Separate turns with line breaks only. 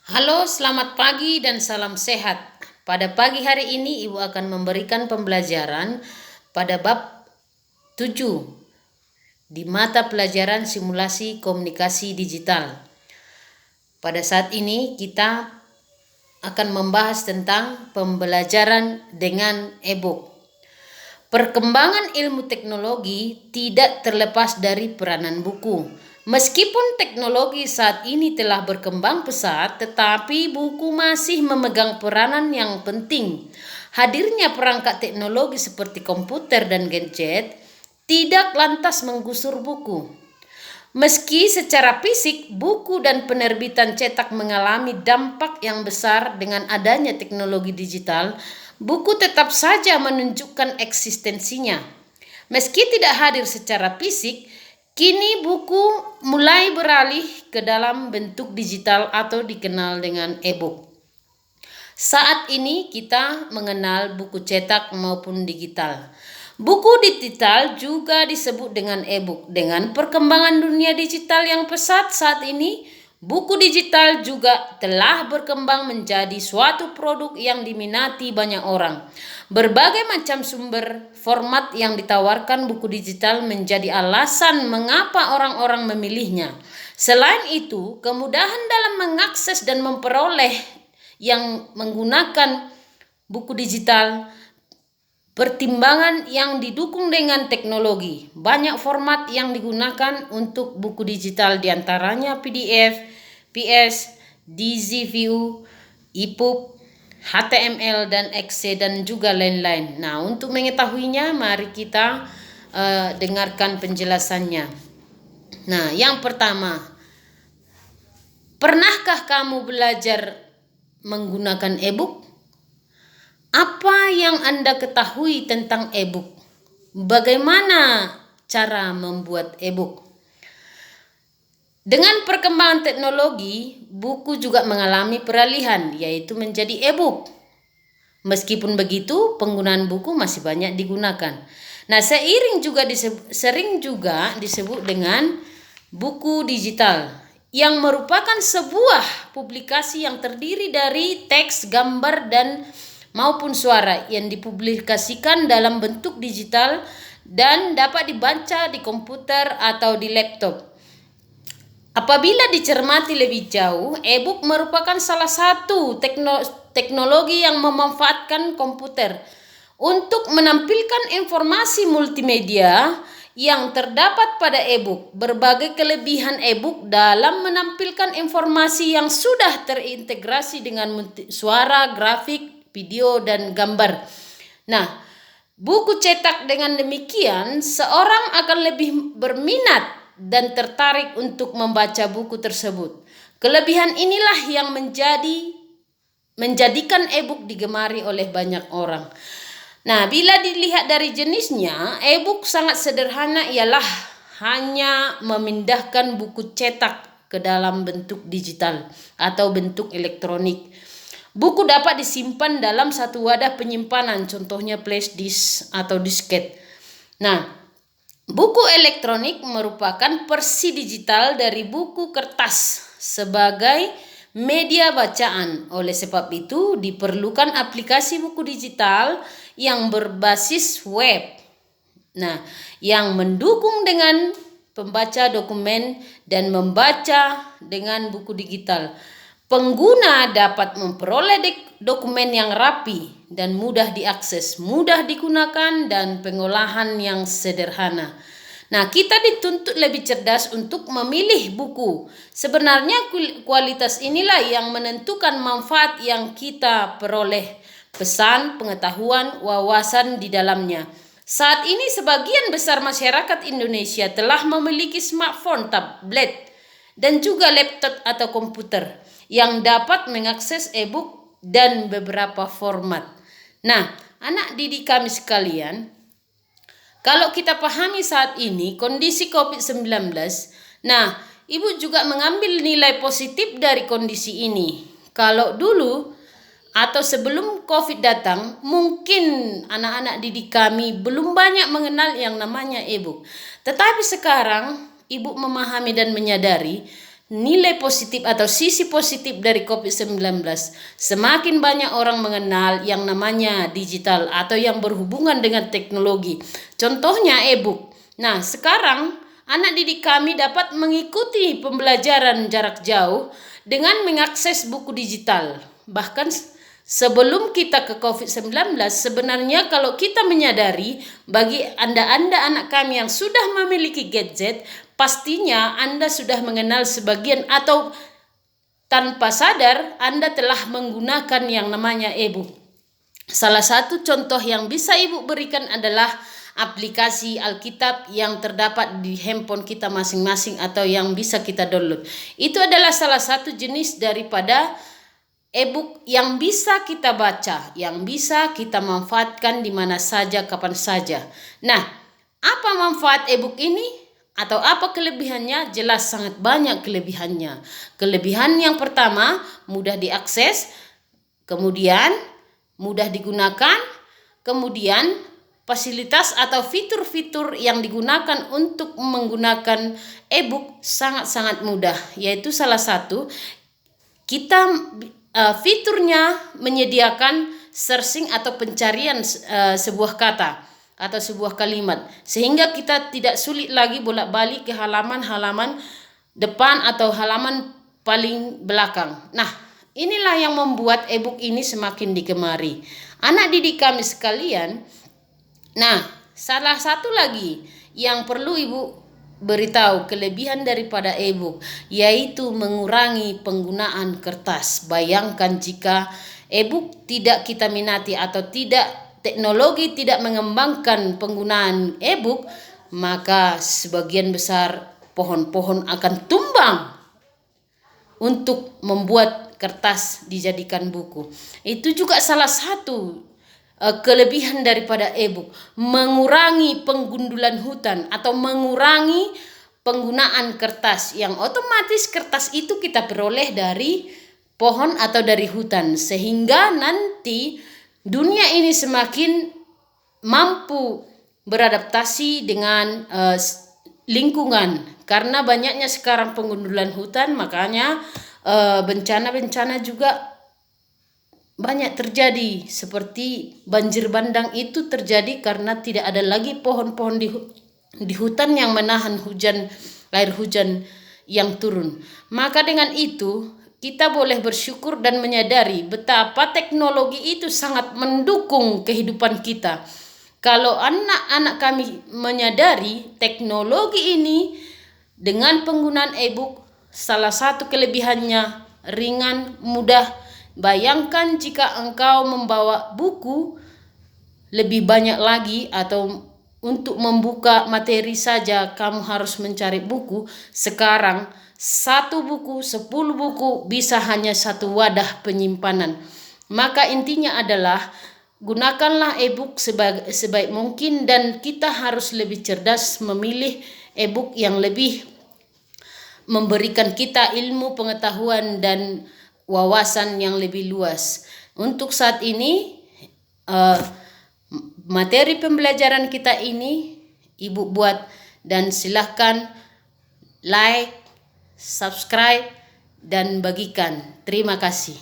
Halo, selamat pagi dan salam sehat. Pada pagi hari ini Ibu akan memberikan pembelajaran pada bab 7 di mata pelajaran simulasi komunikasi digital. Pada saat ini kita akan membahas tentang pembelajaran dengan e-book. Perkembangan ilmu teknologi tidak terlepas dari peranan buku. Meskipun teknologi saat ini telah berkembang pesat, tetapi buku masih memegang peranan yang penting. Hadirnya perangkat teknologi seperti komputer dan gadget tidak lantas menggusur buku. Meski secara fisik buku dan penerbitan cetak mengalami dampak yang besar dengan adanya teknologi digital, buku tetap saja menunjukkan eksistensinya. Meski tidak hadir secara fisik, kini buku mulai beralih ke dalam bentuk digital atau dikenal dengan e-book. Saat ini kita mengenal buku cetak maupun digital. Buku digital juga disebut dengan e-book. Dengan perkembangan dunia digital yang pesat saat ini, buku digital juga telah berkembang menjadi suatu produk yang diminati banyak orang. Berbagai macam sumber format yang ditawarkan buku digital menjadi alasan mengapa orang-orang memilihnya. Selain itu, kemudahan dalam mengakses dan memperoleh yang menggunakan buku digital, pertimbangan yang didukung dengan teknologi. Banyak format yang digunakan untuk buku digital diantaranya PDF, PS, DZVU, EPUB, HTML dan exe dan juga lain-lain. Nah, untuk mengetahuinya mari kita dengarkan penjelasannya. Nah, yang pertama, pernahkah kamu belajar menggunakan e-book? Apa yang Anda ketahui tentang e-book? Bagaimana cara membuat e-book? Dengan perkembangan teknologi, buku juga mengalami peralihan, yaitu menjadi e-book. Meskipun begitu, penggunaan buku masih banyak digunakan. Nah, sering juga disebut dengan buku digital, yang merupakan sebuah publikasi yang terdiri dari teks, gambar, dan maupun suara yang dipublikasikan dalam bentuk digital dan dapat dibaca di komputer atau di laptop. Apabila dicermati lebih jauh, e-book merupakan salah satu teknologi yang memanfaatkan komputer untuk menampilkan informasi multimedia yang terdapat pada e-book. Berbagai kelebihan e-book dalam menampilkan informasi yang sudah terintegrasi dengan suara, grafik, video, dan gambar. Nah, buku cetak dengan demikian seorang akan lebih berminat dan tertarik untuk membaca buku tersebut. Kelebihan inilah yang menjadikan e-book digemari oleh banyak orang. Nah, bila dilihat dari jenisnya, e-book sangat sederhana, ialah hanya memindahkan buku cetak ke dalam bentuk digital atau bentuk elektronik. Buku dapat disimpan dalam satu wadah penyimpanan, contohnya flash disk atau disket. Nah, buku elektronik merupakan versi digital dari buku kertas sebagai media bacaan. Oleh sebab itu, diperlukan aplikasi buku digital yang berbasis web. Nah, yang mendukung dengan pembaca dokumen dan membaca dengan buku digital. Pengguna dapat memperoleh dokumen yang rapi dan mudah diakses, mudah digunakan, dan pengolahan yang sederhana. Nah, kita dituntut lebih cerdas untuk memilih buku. Sebenarnya kualitas inilah yang menentukan manfaat yang kita peroleh, pesan, pengetahuan, wawasan di dalamnya. Saat ini sebagian besar masyarakat Indonesia telah memiliki smartphone, tablet, dan juga laptop atau komputer yang dapat mengakses e-book dan beberapa format. Nah, anak didik kami sekalian, kalau kita pahami saat ini kondisi COVID-19, nah, Ibu juga mengambil nilai positif dari kondisi ini. Kalau dulu atau sebelum COVID datang, mungkin anak-anak didik kami belum banyak mengenal yang namanya e-book. Tetapi sekarang Ibu memahami dan menyadari, nilai positif atau sisi positif dari COVID-19. Semakin banyak orang mengenal yang namanya digital atau yang berhubungan dengan teknologi. Contohnya e-book. Nah, sekarang anak didik kami dapat mengikuti pembelajaran jarak jauh dengan mengakses buku digital. Bahkan sebelum kita ke COVID-19, sebenarnya kalau kita menyadari, bagi Anda anak kami yang sudah memiliki gadget, pastinya Anda sudah mengenal sebagian atau tanpa sadar Anda telah menggunakan yang namanya e-book. Salah satu contoh yang bisa Ibu berikan adalah aplikasi Alkitab yang terdapat di handphone kita masing-masing atau yang bisa kita download. Itu adalah salah satu jenis daripada e-book yang bisa kita baca, yang bisa kita manfaatkan di mana saja, kapan saja. Nah, apa manfaat e-book ini? Atau apa kelebihannya? Jelas sangat banyak kelebihannya. Kelebihan yang pertama, mudah diakses, kemudian mudah digunakan, kemudian fasilitas atau fitur-fitur yang digunakan untuk menggunakan e-book sangat-sangat mudah. Yaitu salah satu, fiturnya menyediakan searching atau pencarian sebuah kata atau sebuah kalimat, sehingga kita tidak sulit lagi bolak-balik ke halaman-halaman depan atau halaman paling belakang. Nah, inilah yang membuat e-book ini semakin digemari anak didik kami sekalian. Nah, salah satu lagi yang perlu Ibu beritahu kelebihan daripada e-book, yaitu mengurangi penggunaan kertas. Bayangkan jika e-book tidak kita minati atau teknologi tidak mengembangkan penggunaan e-book, maka sebagian besar pohon-pohon akan tumbang untuk membuat kertas dijadikan buku. Itu juga salah satu kelebihan daripada e-book, mengurangi penggundulan hutan atau mengurangi penggunaan kertas, yang otomatis kertas itu kita peroleh dari pohon atau dari hutan, sehingga nanti dunia ini semakin mampu beradaptasi dengan lingkungan. Karena banyaknya sekarang penggundulan hutan, makanya bencana-bencana juga banyak terjadi. Seperti banjir bandang itu terjadi karena tidak ada lagi pohon-pohon di hutan yang menahan air hujan yang turun. Maka dengan itu kita boleh bersyukur dan menyadari betapa teknologi itu sangat mendukung kehidupan kita. Kalau anak-anak kami menyadari teknologi ini dengan penggunaan e-book, salah satu kelebihannya ringan, mudah. Bayangkan jika engkau membawa buku lebih banyak lagi, atau untuk membuka materi saja kamu harus mencari buku. Sekarang 1 buku, 10 buku bisa hanya 1 wadah penyimpanan. Maka intinya adalah gunakanlah e-book sebaik mungkin, dan kita harus lebih cerdas memilih e-book yang lebih memberikan kita ilmu, pengetahuan, dan wawasan yang lebih luas. Untuk saat ini materi pembelajaran kita ini Ibu buat, dan silahkan like, subscribe, dan bagikan. Terima kasih.